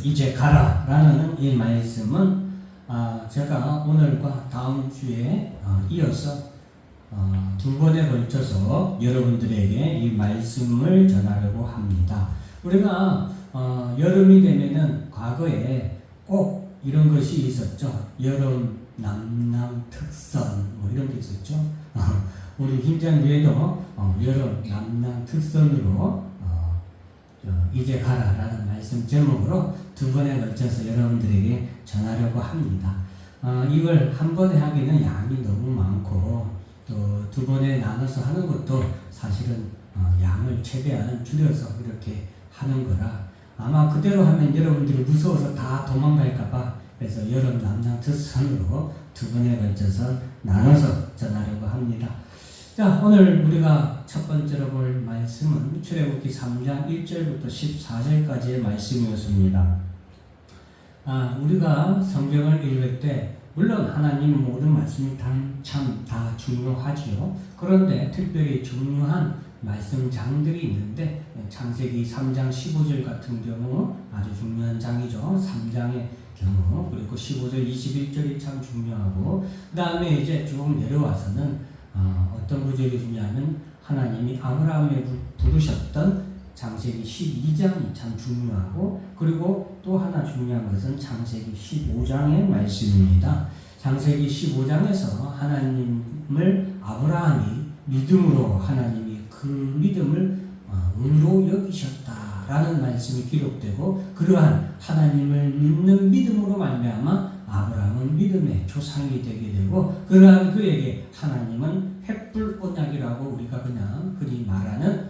이제 가라라는 이 말씀은 제가 오늘과 다음 주에 이어서 두 번에 걸쳐서 여러분들에게 이 말씀을 전하려고 합니다. 우리가 여름이 되면은 과거에 꼭 이런 것이 있었죠. 여름 남남 특선 뭐 이런 게 있었죠. 우리 힘장교회도 여름 남남 특선으로 이제 가라라는 말씀 제목으로 두 번에 걸쳐서 여러분들에게 전하려고 합니다. 이걸 한 번에 하기는 양이 너무 많고 또 두 번에 나눠서 하는 것도 사실은 양을 최대한 줄여서 이렇게 하는 거라 아마 그대로 하면 여러분들이 무서워서 다 도망갈까봐 그래서 여름 남남 특선으로 두 번에 걸쳐서 나눠서 전하려고 합니다. 자, 오늘 우리가 첫 번째로 볼 말씀은 출애굽기 3장 1절부터 14절까지의 말씀이었습니다. 우리가 성경을 읽을 때 물론 하나님 모든 말씀이 참 다 중요하지요. 그런데 특별히 중요한 말씀장들이 있는데 창세기 3장 15절 같은 경우 아주 중요한 장이죠. 3장의 경우 그리고 15절 21절이 참 중요하고 그 다음에 이제 쭉 내려와서는 어떤 구절이 중요하면 하나님이 아브라함에 부르셨던 창세기 12장이 참 중요하고 그리고 또 하나 중요한 것은 창세기 15장의 말씀입니다. 창세기 15장에서 하나님을 아브라함이 믿음으로 하나님이 그 믿음을 의로 여기셨다라는 말씀이 기록되고 그러한 하나님을 믿는 믿음으로 말미암아 아브라함은 믿음의 조상이 되게 되고 그러한 그에게 하나님은 횃불 언약이라고 우리가 그냥 흔히 말하는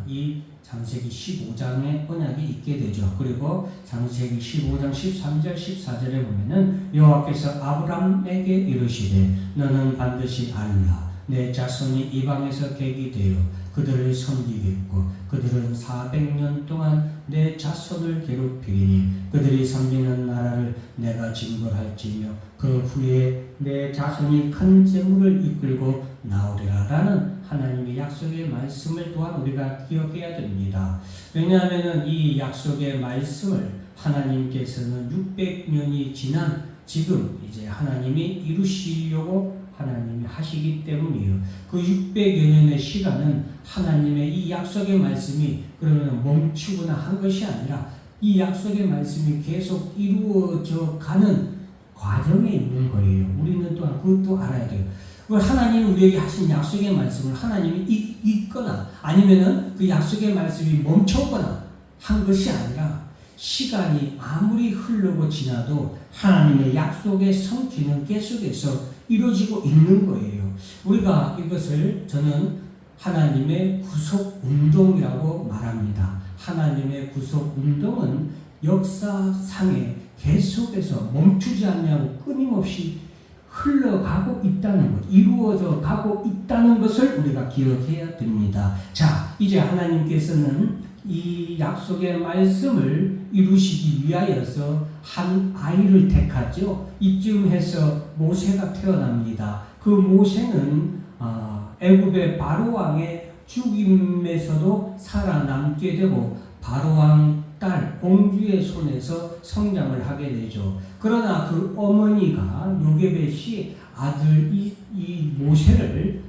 이 창세기 15장의 언약이 있게 되죠. 그리고 창세기 15장 13절 14절에 보면은 여호와께서 아브람에게 이르시되 너는 반드시 알라 내 자손이 이방에서 객이 되어 그들을 섬기겠고 그들은 400년 동안 내 자손을 괴롭히리니 그들이 섬기는 나라를 내가 징벌할지며 그 후에 내 자손이 큰 재물을 이끌고 나오리라 라는 하나님의 약속의 말씀을 또한 우리가 기억해야 됩니다. 왜냐하면 이 약속의 말씀을 하나님께서는 600년이 지난 지금 이제 하나님이 이루시려고 하나님이 하시기 때문이에요. 그 600여 년의 시간은 하나님의 이 약속의 말씀이 그러면 멈추거나 한 것이 아니라 이 약속의 말씀이 계속 이루어져 가는 과정에 있는 거예요. 우리는 또한 그것도 알아야 돼요. 하나님이 우리에게 하신 약속의 말씀을 하나님이 읽거나 아니면은 그 약속의 말씀이 멈춰거나 한 것이 아니라 시간이 아무리 흐르고 지나도 하나님의 약속의 성취는 계속해서 이루어지고 있는 거예요. 우리가 이것을 저는 하나님의 구속 운동이라고 말합니다. 하나님의 구속 운동은 역사상에 계속해서 멈추지 않냐고 끊임없이 흘러가고 있다는 것, 이루어져 가고 있다는 것을 우리가 기억해야 됩니다. 자, 이제 하나님께서는 이 약속의 말씀을 이루시기 위하여서 한 아이를 택하죠. 이쯤 해서 모세가 태어납니다. 그 모세는 애굽의 바로왕의 죽임에서도 살아남게 되고 바로왕 딸 공주의 손에서 성장을 하게 되죠. 그러나 그 어머니가 요게벳이 아들 이 모세를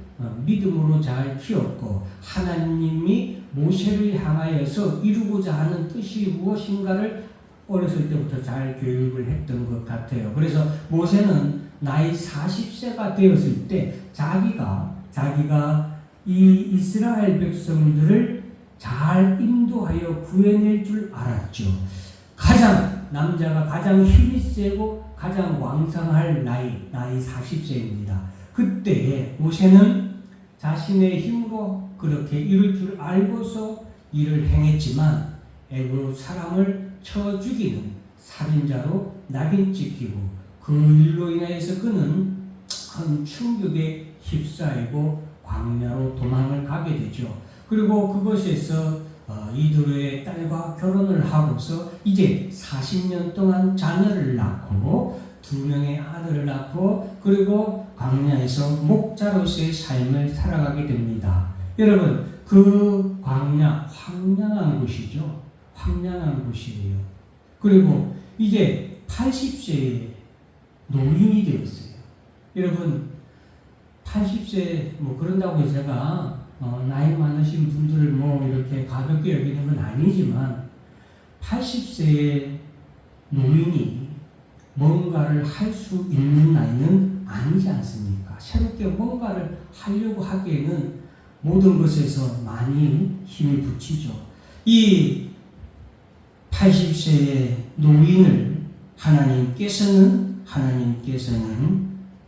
믿음으로 잘 키웠고 하나님이 모세를 향하여서 이루고자 하는 뜻이 무엇인가를 어렸을 때부터 잘 교육을 했던 것 같아요. 그래서 모세는 나이 40세가 되었을 때 자기가 이 이스라엘 백성들을 잘 인도하여 구해낼 줄 알았죠. 남자가 가장 힘이 세고 가장 왕성할 나이 40세입니다. 그때에 모세는 자신의 힘으로 그렇게 이룰 줄 알고서 일을 행했지만 애굽 사람을 쳐 죽이는 살인자로 낙인 찍히고 그 일로 인하여서 그는 큰 충격에 휩싸이고 광야로 도망을 가게 되죠. 그리고 그곳에서 이드로의 딸과 결혼을 하고서 이제 40년 동안 자녀를 낳고 2명의 아들을 낳고 그리고 광야에서 목자로서의 삶을 살아가게 됩니다. 여러분, 그 광야 황량한 곳이죠. 황량한 곳이에요. 그리고 이제 80세의 노인이 되었어요. 여러분 80세 뭐 그런다고 제가 나이 많으신 분들을 뭐 이렇게 가볍게 여기는 건 아니지만 80세의 노인이 뭔가를 할 수 있는 나이는 아니지 않습니까? 새롭게 뭔가를 하려고 하기에는 모든 것에서 많이 힘이 붙이죠. 이 80세의 노인을 하나님께서는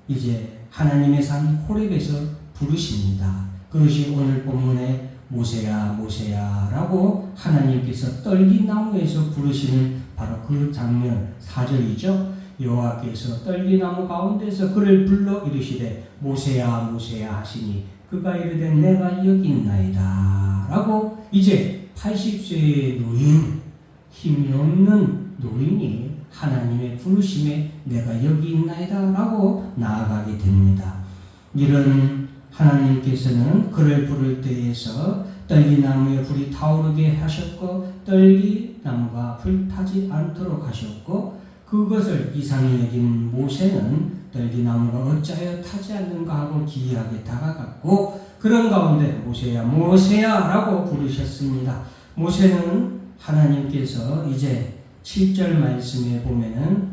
이제 하나님의 산 호렙에서 부르십니다. 그것이 오늘 본문의 모세야 모세야라고 하나님께서 떨기나무에서 부르시는 바로 그 장면 4절이죠. 여호와께서 떨기나무 가운데서 그를 불러 이르시되 모세야 모세야 하시니 그가 이르되 내가 여기 있나이다 라고 이제 80세의 노인, 힘이 없는 노인이 하나님의 부르심에 내가 여기 있나이다 라고 나아가게 됩니다. 이런 하나님께서는 그를 부를 때에서 떨기나무에 불이 타오르게 하셨고 떨기나무가 불타지 않도록 하셨고 그것을 이상히 여긴 모세는 떨기나무가 어찌하여 타지 않는가 하고 기이하게 다가갔고 그런 가운데 모세야 모세야 라고 부르셨습니다. 모세는 하나님께서 이제 7절 말씀에 보면은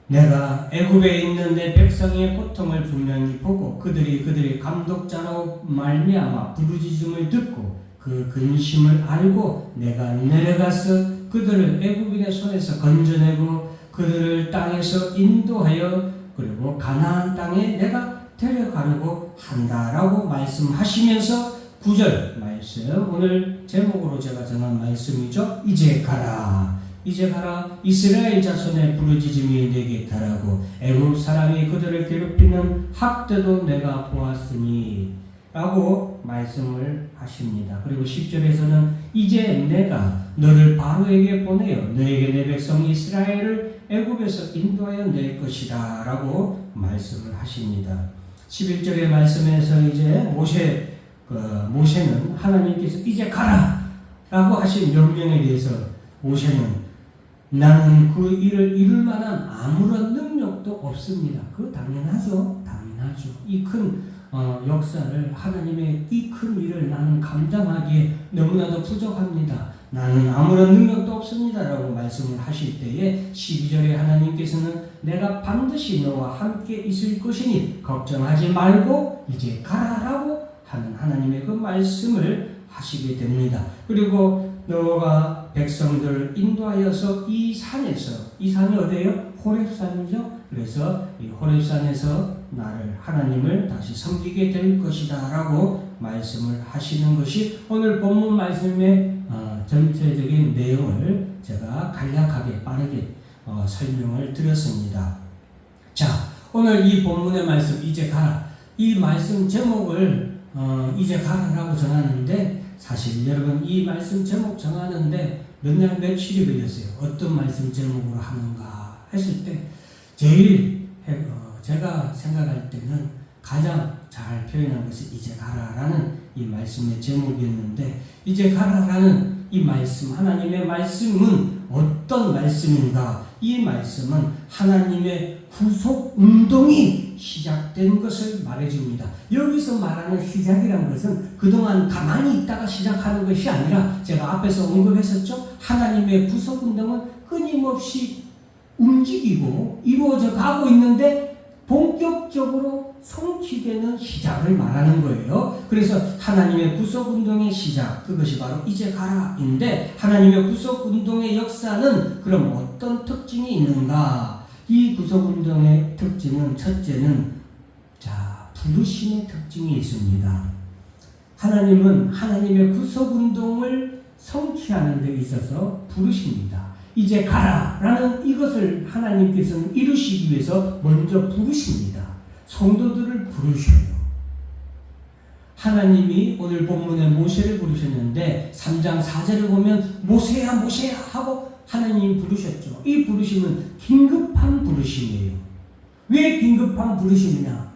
내가 애굽에 있는 내 백성의 고통을 분명히 보고 그들이 감독자로 말미암아 부르짖음을 듣고 그 근심을 알고 내가 내려가서 그들을 애굽인의 손에서 건져내고 그들을 땅에서 인도하여 그리고 가나안 땅에 내가 데려가려고 한다라고 말씀하시면서 9절 말씀 오늘 제목으로 제가 정한 말씀이죠. 이제 가라 이스라엘 자손의 부르짖음이 내게 달하고 애굽 사람이 그들을 괴롭히는 학대도 내가 보았으니 라고 말씀을 하십니다. 그리고 10절에서는 이제 내가 너를 바로에게 보내어 너에게 내 백성 이스라엘을 애굽에서 인도하여 낼 것이다 라고 말씀을 하십니다. 11절의 말씀에서 이제 모세는 하나님께서 이제 가라 라고 하신 명령에 대해서 모세는 나는 그 일을 이룰 만한 아무런 능력도 없습니다. 그거 당연하죠. 이 큰 역사를 하나님의 이 큰 일을 나는 감당하기에 너무나도 부족합니다. 나는 아무런 능력도 없습니다. 라고 말씀을 하실 때에 12절에 하나님께서는 내가 반드시 너와 함께 있을 것이니 걱정하지 말고 이제 가라라고 하는 하나님의 그 말씀을 하시게 됩니다. 그리고 너가 백성들을 인도하여서 이 산이 어디예요? 호렙산이죠. 그래서 이 호렙산에서 나를 하나님을 다시 섬기게 될 것이다 라고 말씀을 하시는 것이 오늘 본문 말씀의 전체적인 내용을 제가 간략하게 빠르게 설명을 드렸습니다. 자, 오늘 이 본문의 말씀 이제 가라 이 말씀 제목을 이제 가라라고 정하는데 사실 여러분 이 말씀 제목 정하는데 몇 날 며칠이 걸렸어요. 어떤 말씀 제목으로 하는가 했을 때 제일 제가 생각할 때는 가장 잘 표현한 것이 이제 가라라는 이 말씀의 제목이었는데 이제 가라라는 이 말씀 하나님의 말씀은 어떤 말씀인가? 이 말씀은 하나님의 구속 운동이 시작된 것을 말해줍니다. 여기서 말하는 시작이라는 것은 그동안 가만히 있다가 시작하는 것이 아니라 제가 앞에서 언급했었죠. 하나님의 구속 운동은 끊임없이 움직이고 이루어져 가고 있는데 본격적으로 성취되는 시작을 말하는 거예요. 그래서 하나님의 구속운동의 시작, 그것이 바로 이제 가라인데 하나님의 구속운동의 역사는 그럼 어떤 특징이 있는가? 이 구속운동의 특징은 첫째는 부르심의 특징이 있습니다. 하나님은 하나님의 구속운동을 성취하는 데 있어서 부르십니다. 이제 가라라는 이것을 하나님께서는 이루시기 위해서 먼저 부르십니다. 성도들을 부르셔요. 하나님이 오늘 본문에 모세를 부르셨는데 3장 4절을 보면 모세야 모세야 하고 하나님이 부르셨죠. 이 부르심은 긴급한 부르심이에요. 왜 긴급한 부르심이냐?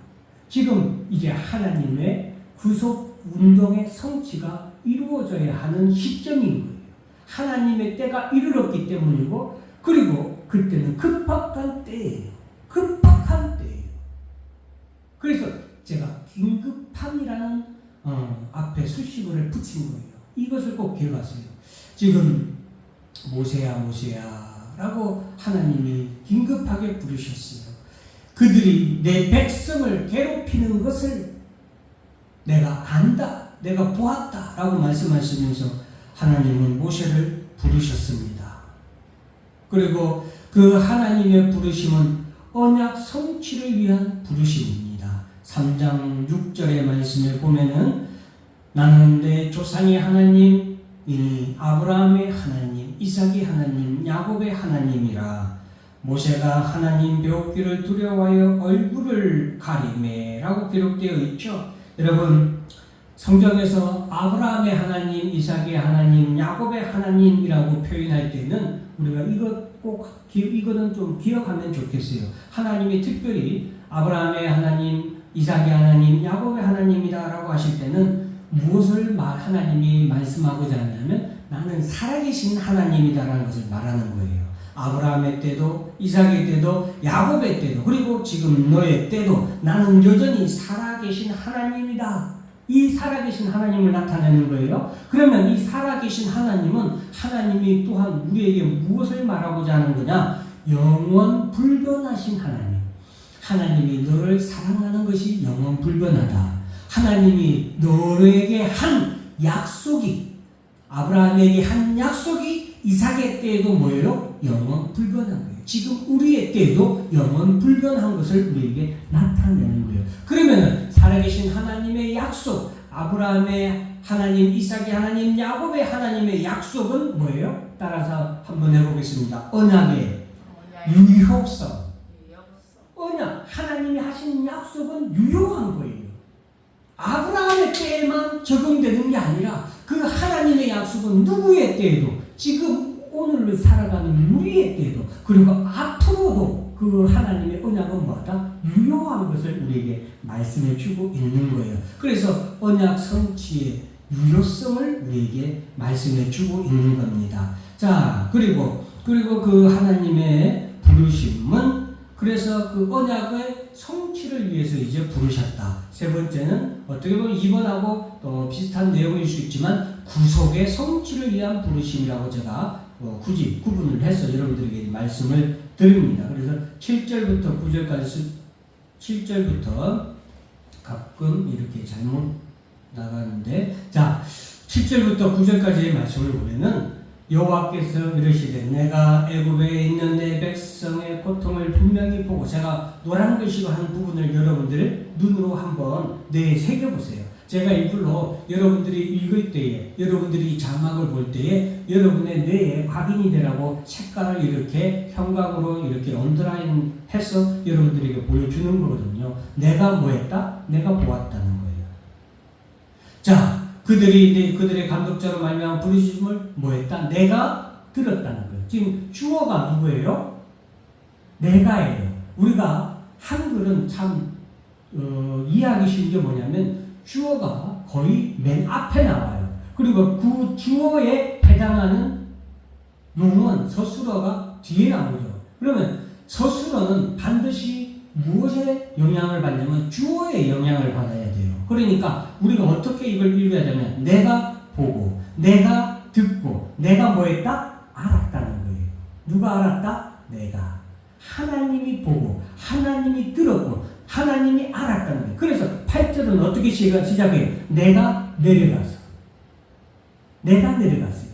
지금 이제 하나님의 구속 운동의 성취가 이루어져야 하는 시점인 거예요. 하나님의 때가 이르렀기 때문이고, 그리고 그때는 급박한 때예요. 급박한 때예요. 그래서 제가 긴급함이라는 앞에 수식어를 붙인 거예요. 이것을 꼭 기억하세요. 지금 모세야 라고 하나님이 긴급하게 부르셨어요. 그들이 내 백성을 괴롭히는 것을 내가 안다, 내가 보았다 라고 말씀하시면서 하나님은 모세를 부르셨습니다. 그리고 그 하나님의 부르심은 언약 성취를 위한 부르심입니다. 3장 6절의 말씀을 보면은 나는 내 조상의 하나님, 아브라함의 하나님, 이삭의 하나님, 야곱의 하나님이라. 모세가 하나님 배웠기를 두려워하여 얼굴을 가리매 라고 기록되어 있죠. 여러분, 성경에서 아브라함의 하나님, 이삭의 하나님, 야곱의 하나님이라고 표현할 때는 우리가 이거는 좀 기억하면 좋겠어요. 하나님이 특별히 아브라함의 하나님, 이삭의 하나님, 야곱의 하나님이다 라고 하실 때는 무엇을 하나님이 말씀하고자 하냐면 나는 살아계신 하나님이다라는 것을 말하는 거예요. 아브라함의 때도, 이삭의 때도, 야곱의 때도, 그리고 지금 너의 때도 나는 여전히 살아계신 하나님이다. 이 살아계신 하나님을 나타내는 거예요. 그러면 이 살아계신 하나님은 하나님이 또한 우리에게 무엇을 말하고자 하는 거냐? 영원 불변하신 하나님. 하나님이 너를 사랑하는 것이 영원 불변하다. 하나님이 너에게 한 약속이, 아브라함에게 한 약속이 이삭의 때에도 뭐예요? 영원 불변한 거예요. 지금 우리의 때에도 영원 불변한 것을 우리에게 나타내는 거예요. 그러면은 살아계신 하나님의 약속, 아브라함의 하나님, 이삭의 하나님, 야곱의 하나님의 약속은 뭐예요? 따라서 한번 해보겠습니다. 언약의 유효성. 언약, 하나님이 하신 약속은 유효한 거예요. 아브라함의 때에만 적용되는 게 아니라 그 하나님의 약속은 누구의 때에도, 지금 오늘 살아가는 우리의 때에도, 그리고 앞으로도 그 하나님의 언약은 뭐다? 유효한 것을 우리에게 말씀해 주고 있는 거예요. 그래서 언약 성취의 유효성을 우리에게 말씀해 주고 있는 겁니다. 자, 그리고 그 하나님의 부르심은 그래서 그 언약의 성취를 위해서 이제 부르셨다. 세 번째는 어떻게 보면 2번하고 또 비슷한 내용일 수 있지만 구속의 성취를 위한 부르심이라고 제가 굳이 구분을 해서 여러분들에게 말씀을 드립니다. 그래서 7절부터 9절까지 7절부터 가끔 이렇게 잘못 나가는데, 자 7절부터 9절까지의 말씀을 보면은 여호와께서 이르시되 내가 애굽에 있는 내 백성의 고통을 분명히 보고, 제가 노란 글씨로 한 부분을 여러분들 눈으로 한번 새겨보세요. 제가 이걸로 여러분들이 읽을 때에, 여러분들이 자막을 볼 때에 여러분의 뇌에 각인이 되라고 색깔을 이렇게 형광으로 이렇게 언더라인 해서 여러분들에게 보여주는 거거든요. 내가 뭐 했다? 내가 보았다는 거예요. 자, 그들의 감독자로 말미암아 부르심을 뭐 했다? 내가 들었다는 거예요. 지금 주어가 누구예요? 내가예요. 우리가 한글은 참 이해하기 쉬운 게 뭐냐면 주어가 거의 맨 앞에 나와요. 그리고 그 주어에 해당하는 용은 서술어가 뒤에 나오죠. 그러면 서술어는 반드시 무엇에 영향을 받냐면 주어에 영향을 받아야 돼요. 그러니까 우리가 어떻게 이걸 읽어야 되면 내가 보고, 내가 듣고, 내가 뭐 했다? 알았다는 거예요. 누가 알았다? 내가. 하나님이 보고, 하나님이 들었고, 하나님이 알았다는 거예요. 그래서 8절은 어떻게 시작해요? 내가 내려가서. 내가 내려갔어요.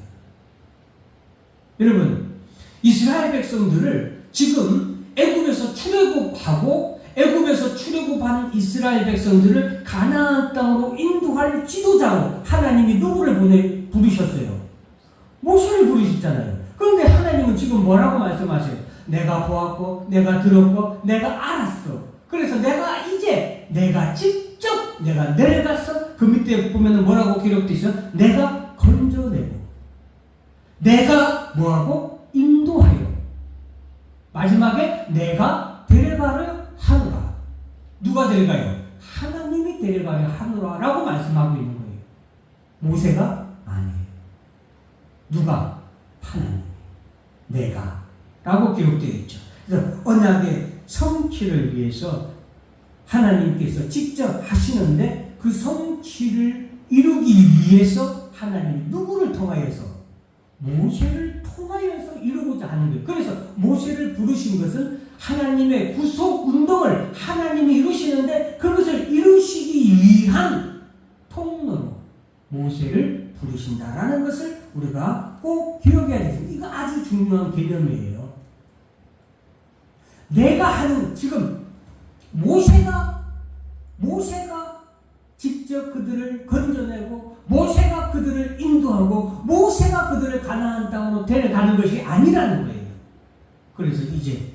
여러분, 이스라엘 백성들을 지금 애굽에서 출애굽한 이스라엘 백성들을 가나안 땅으로 인도할 지도자로 하나님이 누구를 부르셨어요? 모세를 부르셨잖아요. 그런데 하나님은 지금 뭐라고 말씀하세요? 내가 보았고, 내가 들었고, 내가 알았어. 그래서 내가 직접 내려가서 그 밑에 보면은 뭐라고 기록되어 있어요? 내가 건져내고, 내가 뭐하고? 인도하여. 마지막에 내가 데려가려 하노라. 누가 데려가요? 하나님이 데려가려 하노라 라고 말씀하고 있는 거예요. 모세가 아니에요. 누가? 내가 라고 기록되어 있죠. 그래서 언약의 성취를 위해서 하나님께서 직접 하시는데 그 성취를 이루기 위해서 하나님이 누구를 통하여서? 모세를 통하여서 이루고자 하는 거예요. 그래서 모세를 부르신 것은 하나님의 구속 운동을 하나님이 이루시는데 그것을 이루시기 위한 통로로 모세를 부르신다라는 것을 우리가 꼭 기억해야 되겠습니다. 이거 아주 중요한 개념이에요. 내가 하는 지금 모세가 직접 그들을 건져내고 모세가 그들을 인도하고 모세가 그들을 가나안 땅으로 데려가는 것이 아니라는 거예요. 그래서 이제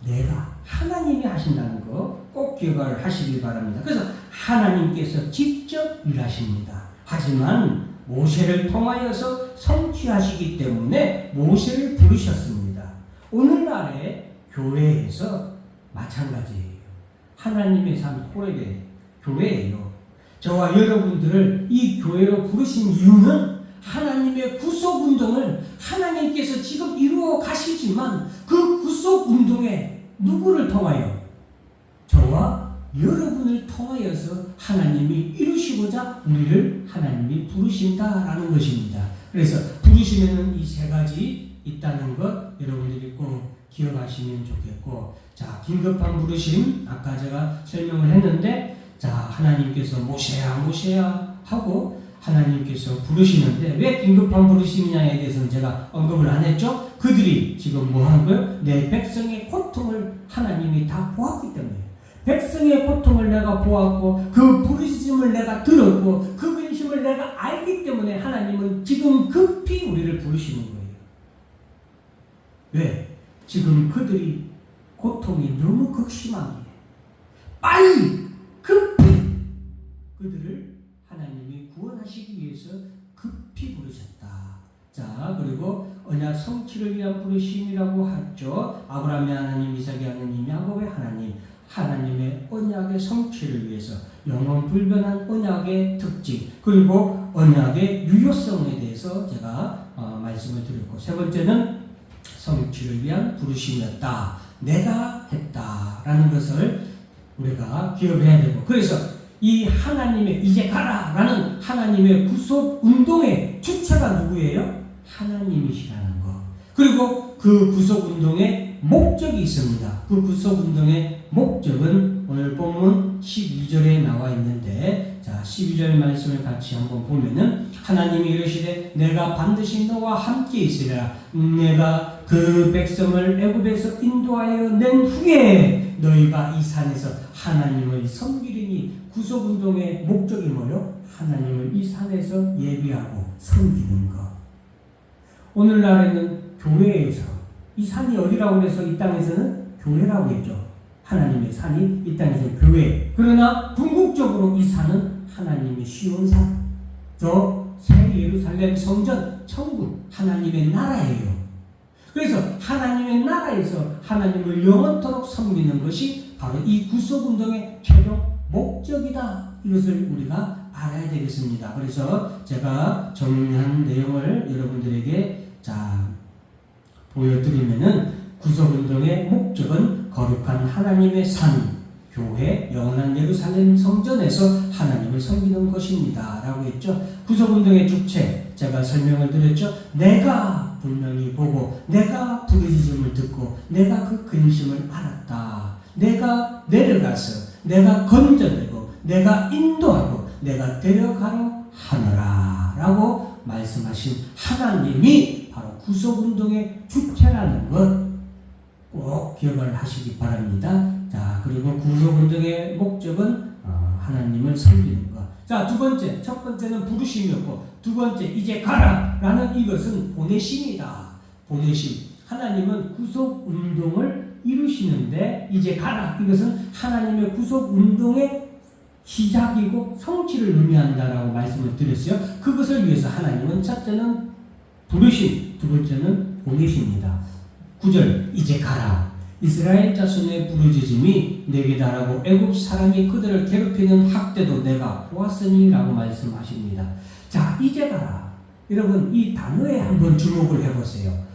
내가 하나님이 하신다는 거 꼭 기억을 하시길 바랍니다. 그래서 하나님께서 직접 일하십니다. 하지만 모세를 통하여서 성취하시기 때문에 모세를 부르셨습니다. 오늘날의 교회에서 마찬가지예요. 하나님의 삶 호랩의 교회예요. 저와 여러분들을 이 교회로 부르신 이유는 하나님의 구속운동을 하나님께서 지금 이루어 가시지만 그 구속운동에 누구를 통하여? 저와 여러분을 통하여서 하나님이 이루시고자 우리를 하나님이 부르신다라는 것입니다. 그래서 부르시면은 이 세 가지 있다는 것 여러분들이 꼭 기억하시면 좋겠고, 자, 긴급한 부르심 아까 제가 설명을 했는데, 자, 하나님께서 모세야 하고 하나님께서 부르시는데 왜 긴급한 부르심이냐에 대해서는 제가 언급을 안 했죠. 그들이 지금 뭐 한 거예요? 내 백성의 고통을 하나님이 다 보았기 때문에, 백성의 고통을 내가 보았고 그 부르심을 내가 들었고 그 근심을 내가 알기 때문에 하나님은 지금 급히 우리를 부르시는 거예요. 왜? 지금 그들이 고통이 너무 극심하기에 빨리 급히 그들을 하나님이 구원하시기 위해서 급히 부르셨다. 자, 그리고 언약 성취를 위한 부르심이라고 하죠. 아브라함의 하나님, 이삭의 하나님, 야곱의 하나님, 하나님의 언약의 성취를 위해서 영원 불변한 언약의 특징, 그리고 언약의 유효성에 대해서 제가 말씀을 드렸고, 세 번째는 성취를 위한 부르심이었다. 내가 했다라는 것을 우리가 기억해야 되고, 그래서 이 하나님의 이제 가라라는 하나님의 구속 운동의 주체가 누구예요? 하나님이시라는 거. 그리고 그 구속 운동의 목적이 있습니다. 그 구속 운동의 목적은 오늘 본문 12절에 나와 있는데, 자, 12절 말씀을 같이 한번 보면은, 하나님이 이르시되 내가 반드시 너와 함께 있으리라. 내가 그 백성을 애굽에서 인도하여 낸 후에 너희가 이 산에서 하나님을 섬기리니. 구속운동의 목적이 뭐요? 하나님을 이 산에서 예비하고 섬기는 것. 오늘날에는 교회에서, 이 산이 어디라고 해서 이 땅에서는 교회라고 했죠. 하나님의 산이 이 땅에서는 교회. 그러나 궁극적으로 이 산은 하나님의 시온산, 저 새 예루살렘 성전, 천국, 하나님의 나라예요. 그래서 하나님의 나라에서 하나님을 영원토록 섬기는 것이 바로 이 구속운동의 최종 목적이다. 이것을 우리가 알아야 되겠습니다. 그래서 제가 정리한 내용을 여러분들에게 보여드리면은, 구속운동의 목적은 거룩한 하나님의 산, 교회, 영원한 예루살렘 성전에서 하나님을 섬기는 것입니다 라고 했죠. 구속운동의 주체 제가 설명을 드렸죠. 내가 분명히 보고 내가 부르짖음을 듣고 내가 그 근심을 알았다. 내가 내려가서 내가 건져내고 내가 인도하고 내가 데려가려 하노라 라고 말씀하신 하나님이 바로 구속운동의 주체라는 것 꼭 기억을 하시기 바랍니다. 자, 그리고 구속운동의 목적은 하나님을 섬기는 것. 자, 두 번째, 첫 번째는 부르심이었고, 두 번째 이제 가라 라는 이것은 보내심이다. 보내심. 하나님은 구속운동을 이루시는데 이제 가라, 이것은 하나님의 구속운동의 시작이고 성취를 의미한다라고 말씀을 드렸어요. 그것을 위해서 하나님은 첫째는 부르심, 두 번째는 보내십니다. 9절 이제 가라. 이스라엘 자손의 부르짖음이 내게 달하고 애굽 사람이 그들을 괴롭히는 학대도 내가 보았으니 라고 말씀하십니다. 자, 이제 가라. 여러분 이 단어에 한번 주목을 해보세요.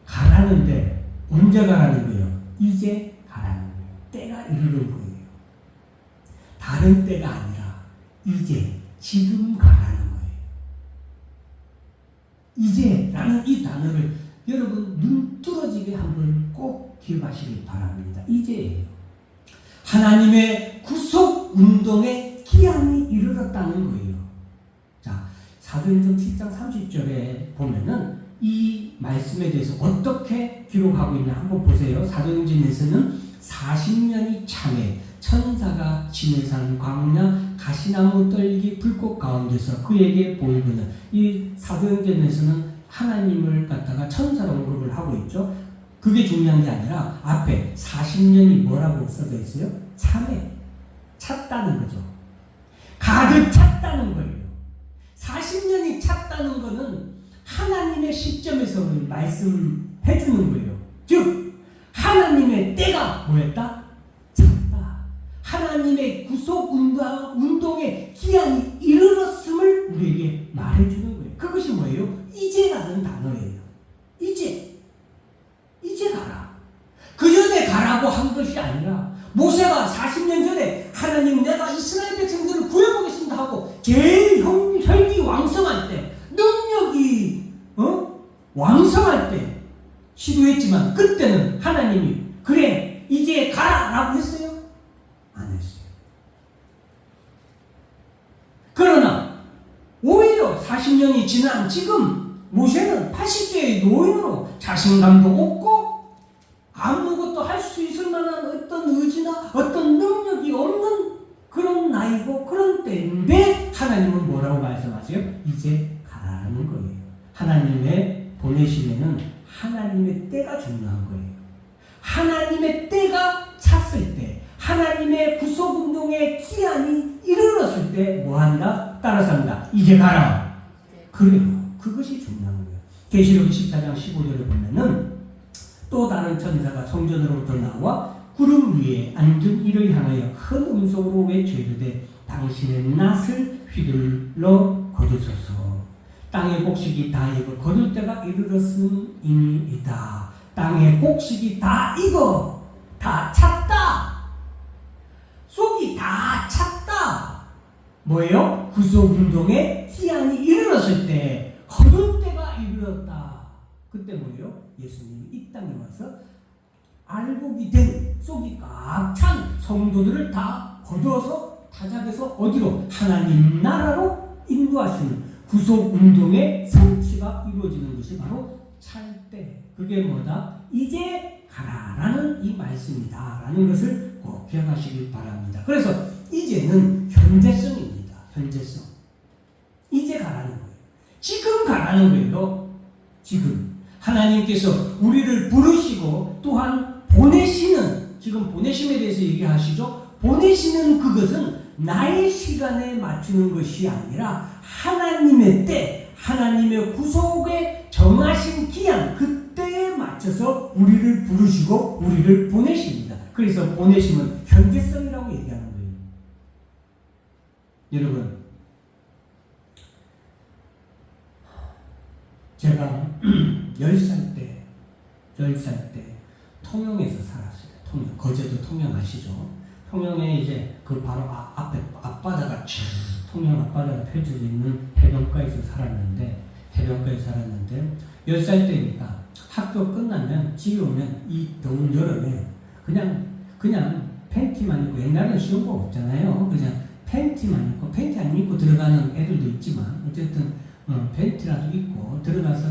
가라는데 언제 가라는 거예요? 이제 가라는 거예요. 때가 이르는 거예요. 다른 때가 아니라 이제 지금 가라는 거예요. 이제라는 이 단어를 여러분 눈 뚫어지게 한번 꼭 기억하시길 바랍니다. 이제예요. 하나님의 구속 운동의 기한이 이르렀다는 거예요. 자, 사도행전 7장 30절에 보면은 이 말씀에 대해서 어떻게 기록하고 있나 한번 보세요. 사도행전에서는 40년이 참에 천사가 지내산 광야 가시나무 떨기 불꽃 가운데서 그에게 보이거늘. 이 사도행전에서는 하나님을 갖다가 천사로 언급을 하고 있죠. 그게 중요한 게 아니라 앞에 40년이 뭐라고 써져 있어요? 참에 찼다는 거죠. 가득 찼다는 거예요. 40년이 찼다는 거는 하나님의 시점에서 말씀해 주는 거예요. 즉 하나님의 때가 뭐였다? 찼다. 하나님의 구속 운동의 기한이 이르렀음을 우리에게 말해 주는 거예요. 그것이 뭐예요? 이제라는 단어예요. 이제 가라. 그 전에 가라고 한 것이 아니라 모세가 40년 전에 하나님 내가 이스라엘 백성들을 구해보겠습니다 하고 제일 혈기 왕성할 때 능력이 왕성할 때 시도했지만 그때는 하나님이 그래 이제 가라라고 했어요? 안 했어요. 그러나 오히려 40년이 지난 지금 모세는 80세의 노인으로 자신감도 없고 아무것도 할 수 있을 만한 어떤 의지나 어떤 능력이 없는 그런 나이고 그런 때인데 하나님은 뭐라고 말씀하세요? 이제 가라는 거예요. 하나님의 보내심에는 하나님의 때가 중요한 거예요. 하나님의 때가 찼을 때 하나님의 구속운동의 기한이 이르렀을 때 뭐한다? 따라서 한다. 이제 가라. 그래요. 그것이 중요한 거예요. 계시록 24장 15절에 보면은 또 다른 천사가 성전으로부터 나와 구름 위에 앉은 이를 향하여 큰 음성으로 외치되 당신의 낫을 휘둘러 거두소서. 땅의 곡식이 다 익어 거둘 때가 이르렀음이니이다. 땅의 곡식이 다 익어 다 찼다. 속이 다 찼다. 뭐예요? 구속운동의 기한이 이르렀을 때 거둘 때가 이르렀다. 그때 뭐예요? 예수님이 이 땅에 와서 알곡이 된 속이 꽉 찬 성도들을 다 거두어서 타작해서 어디로? 하나님 나라로 인도하시는 구속운동의 성취가 이루어지는 것이 바로 찰 때. 그게 뭐다? 이제 가라라는 이 말씀이다 라는 것을 꼭 기억하시길 바랍니다. 그래서 이제는 현재성입니다. 현재성. 이제 가라는 거예요. 지금 가라는 거예요. 지금 하나님께서 우리를 부르시고 또한 보내시는, 지금 보내심에 대해서 얘기하시죠. 보내시는 그것은 나의 시간에 맞추는 것이 아니라 하나님의 때, 하나님의 구속에 정하신 기한, 그때에 맞춰서 우리를 부르시고 우리를 보내십니다. 그래서 보내심은 현재성이라고 얘기하는 거예요. 여러분, 제가 10살 때 통영에서 살았어요. 통영, 거제도 통영 아시죠? 통영에 이제 그 바로 앞에 앞바다가 통영 앞바다가 펼쳐져 있는 해변가에서 살았는데 10살 때니까 학교 끝나면 집에 오면 이 더운 여름에 그냥 팬티만 입고, 옛날에는 수영복 없잖아요. 그냥 팬티만 입고, 팬티 안 입고 들어가는 애들도 있지만 어쨌든 팬티라도 입고 들어가서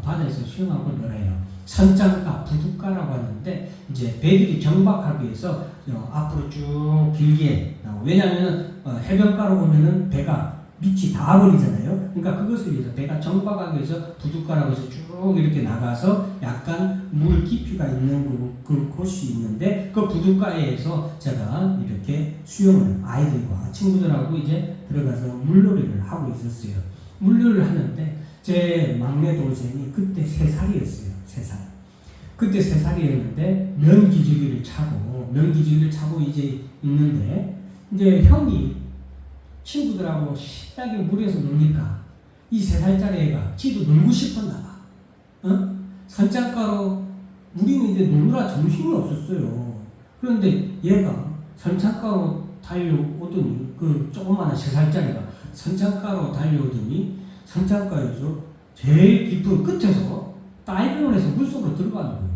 바다에서 수영하고 놀아요. 선장가, 부둣가라고 하는데 이제 배들이 정박하기 위해서 앞으로 쭉 길게 나오고, 왜냐하면 해변가로 오면은 배가 밑이 닿아버리잖아요. 그러니까 그것을 위해서 배가 정박하기 위해서 부둣가라고 해서 쭉 이렇게 나가서 약간 물 깊이가 있는 그 곳이 있는데 그 부둣가에서 제가 이렇게 수영을 아이들과 친구들하고 이제 들어가서 물놀이를 하고 있었어요. 물놀이를 하는데 제 막내 동생이 그때 3살이었어요. 3살. 그때 3살이었는데 면기저귀를 차고 이제 있는데 이제 형이 친구들하고 신나게 물에서 노니까 이 3살짜리 애가 지도 놀고 싶었나 봐. 선창가로 우리는 이제 놀느라 정신이 없었어요. 그런데 얘가 선창가로 달려오더니 그 조그마한 3살짜리가 선창가로 달려오더니 선창가에서 제일 깊은 끝에서 다이빙을 해서 물속으로 들어가는 거예요.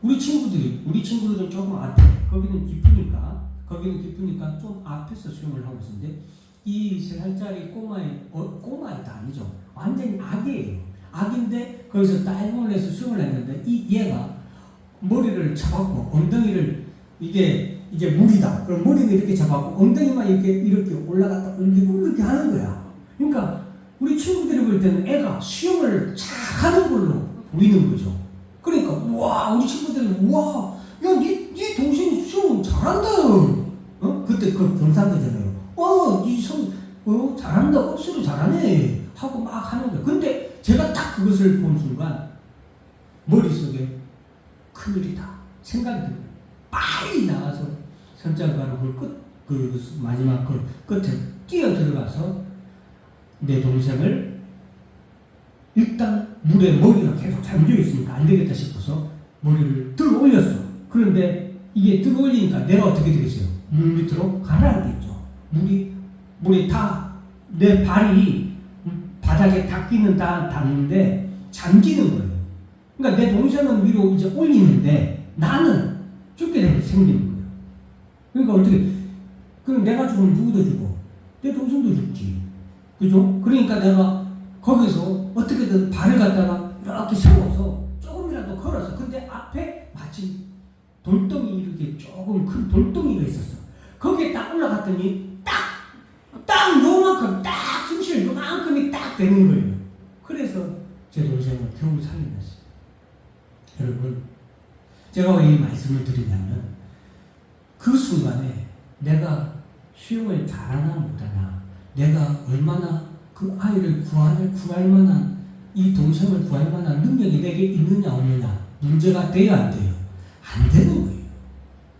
우리 친구들은 조금 앞에, 거기는 깊으니까 좀 앞에서 수영을 하고 있었는데 이 3살짜리 꼬마애도 아니죠. 완전히 아기예요. 아기인데 거기서 다이빙을 해서 수영을 했는데 얘가 머리를 잡았고 엉덩이를 이게 물이다. 그럼 머리를 이렇게 잡았고 엉덩이만 이렇게 올라갔다 올리고 이렇게 하는 거야. 그러니까 우리 친구들이 볼 때는 애가 수영을 잘하는 걸로 보이는 거죠. 그러니까 와 우리 친구들이 와 야 네 동생이 수영 잘한다. 그때 그 경상도잖아요. 네 잘한다. 억수로 잘하네 하고 막 하는 거야. 근데 제가 딱 그것을 본 순간 머릿속에 큰일이다 생각이 들어요. 빨리 나가서 선장가로 그 마지막 그 끝에 뛰어 들어가서 내 동생을 일단 물에 머리가 계속 잠겨 있으니까 안 되겠다 싶어서 머리를 들어 올렸어. 그런데 이게 들어 올리니까 내가 어떻게 되겠어요? 물 밑으로 가라앉겠죠. 물이 다 내 발이 바닥에 닿는데 잠기는 거예요. 그러니까 내 동생은 위로 이제 올리는데 나는 죽게 되게 생기는 거예요. 그러니까 어떻게? 그럼 내가 죽으면 누구도 죽어? 내 동생도 죽지. 그죠? 그러니까 내가 거기서 어떻게든 발을 갖다가 이렇게 세워서 조금이라도 걸어서 근데 앞에 마치 돌덩이 이렇게 조금 큰 돌덩이가 있었어. 거기에 딱 올라갔더니 딱 요만큼 딱 숨쉬는 요만큼이 딱 되는 거예요. 그래서 제 동생을 겨우 살려냈어요. 여러분 제가 왜 이 말씀을 드리냐면 그 순간에 내가 수영을 잘하나 못하나 내가 얼마나 그 아이를 구할 만한 이 동생을 구할 만한 능력이 내게 있느냐 없느냐 문제가 돼요 안 돼요? 안 되는 거예요.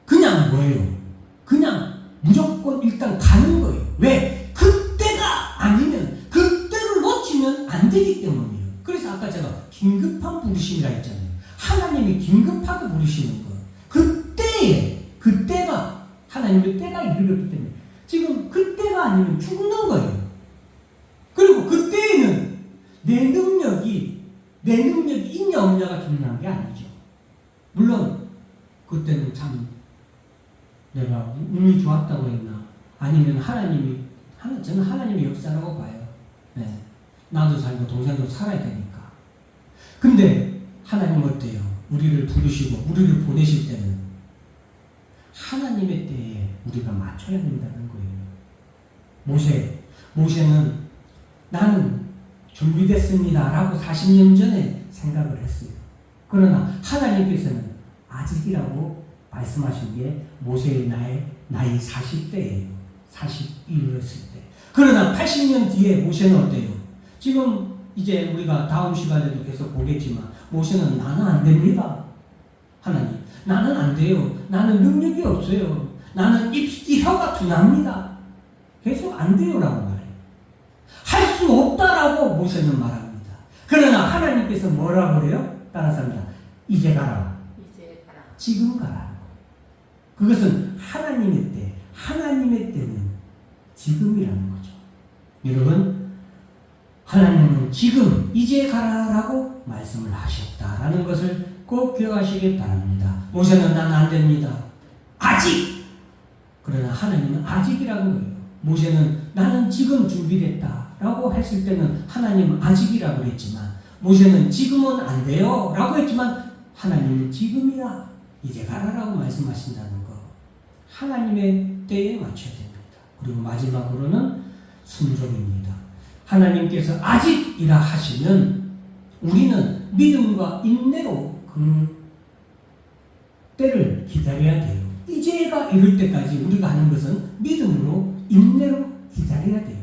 그냥 뭐예요? 그냥 무조건 일단 가는 거예요. 왜? 그때가 아니면 그때를 놓치면 안 되기 때문이에요. 그래서 아까 제가 긴급한 부르심이라 했잖아요. 하나님이 긴급하게 부르시는 거예요. 그때가 하나님의 때가 이르렀기 때문에 지금 그때가 아니면 죽는 거예요. 그리고 그때에는 내 능력이 있냐 없냐가 중요한 게 아니죠. 물론 그때는 참 내가 운이 좋았다고 했나 아니면 저는 하나님의 역사라고 봐요. 네. 나도 살고 동생도 살아야 되니까. 근데 하나님 어때요? 우리를 부르시고 우리를 보내실 때는 하나님의 때에 우리가 맞춰야 된다는 거예요. 모세는 나는 준비됐습니다 라고 40년 전에 생각을 했어요. 그러나 하나님께서는 아직이라고 말씀하신 게 모세의 나이 40대예요. 40이었을 때. 그러나 80년 뒤에 모세는 어때요? 지금 이제 우리가 다음 시간에도 계속 보겠지만 모세는 나는 안 됩니다. 하나님 나는 안 돼요. 나는 능력이 없어요. 나는 이 혀가 둔합니다. 계속 안 돼요라고 말해요. 할 수 없다라고 모세는 말합니다. 그러나 하나님께서 뭐라고 그래요? 따라서 합니다. 이제 가라. 지금 가라. 그것은 하나님의 때, 하나님의 때는 지금이라는 거죠. 여러분, 하나님은 지금 이제 가라라고 말씀을 하셨다라는 것을 꼭 기억하시기 바랍니다. 모세는 나는 안 됩니다. 아직! 그러나 하나님은 아직이라는 거예요. 모세는 나는 지금 준비됐다라고 했을 때는 하나님은 아직이라고 했지만 모세는 지금은 안 돼요 라고 했지만 하나님은 지금이야 이제 가라라고 말씀하신다는 거 하나님의 때에 맞춰야 됩니다. 그리고 마지막으로는 순종입니다. 하나님께서 아직이라 하시면 우리는 믿음과 인내로 그 때를 기다려야 돼요. 이제가 이룰 때까지 우리가 하는 것은 믿음으로 인내로 기다려야 돼요.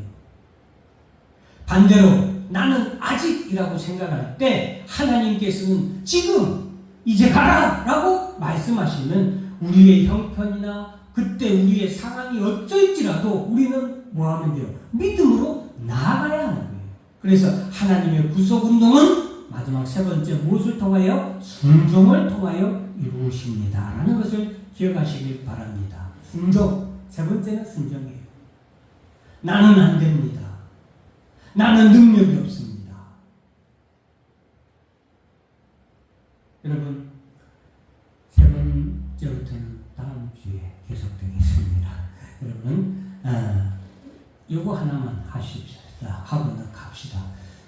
반대로 나는 아직이라고 생각할 때 하나님께서는 지금 이제 가라 라고 말씀하시면 우리의 형편이나 그때 우리의 상황이 어쩔지라도 우리는 뭐 하면 돼요? 믿음으로 나아가야 하는 거예요. 그래서 하나님의 구속운동은 마지막 세 번째 무엇을 통하여? 순종을 통하여 이루어집니다 라는 것을 기억하시길 바랍니다. 순종, 세 번째는 순종이에요. 나는 안 됩니다. 나는 능력이 없습니다. 여러분, 세 번째부터는 다음 주에 계속되겠습니다. 여러분, 요거 하나만 하십시다. 하고는 갑시다.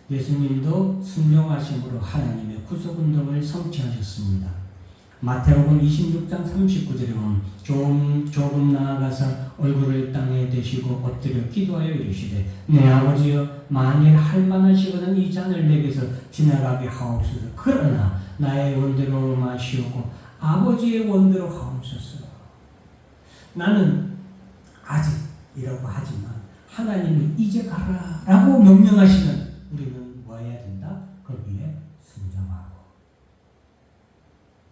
예수님도 순종하심으로 하나님의 구속운동을 성취하셨습니다. 마태복음 26장 39절에 보면 조금 나아가서 얼굴을 땅에 대시고 엎드려 기도하여 이르시되 내 아버지여 만일 할만하시거든 이 잔을 내게서 지나가게 하옵소서. 그러나 나의 원대로 마시오고 아버지의 원대로 하옵소서. 나는 아직이라고 하지만 하나님이 이제 가라 라고 명령하시면 우리는 뭐 해야 된다? 거기에 순종하고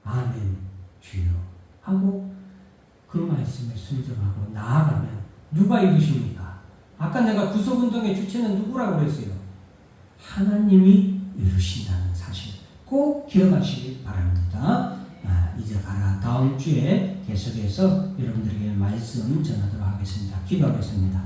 아멘 주여 하고 그 말씀에 순종하고 나아가면 누가 이루십니까? 아까 내가 구속운동의 주체는 누구라고 그랬어요? 하나님이 이루신다는 사실 꼭 기억하시길 바랍니다. 이제 가라. 다음 주에 계속해서 여러분들에게 말씀 전하도록 하겠습니다. 기도하겠습니다.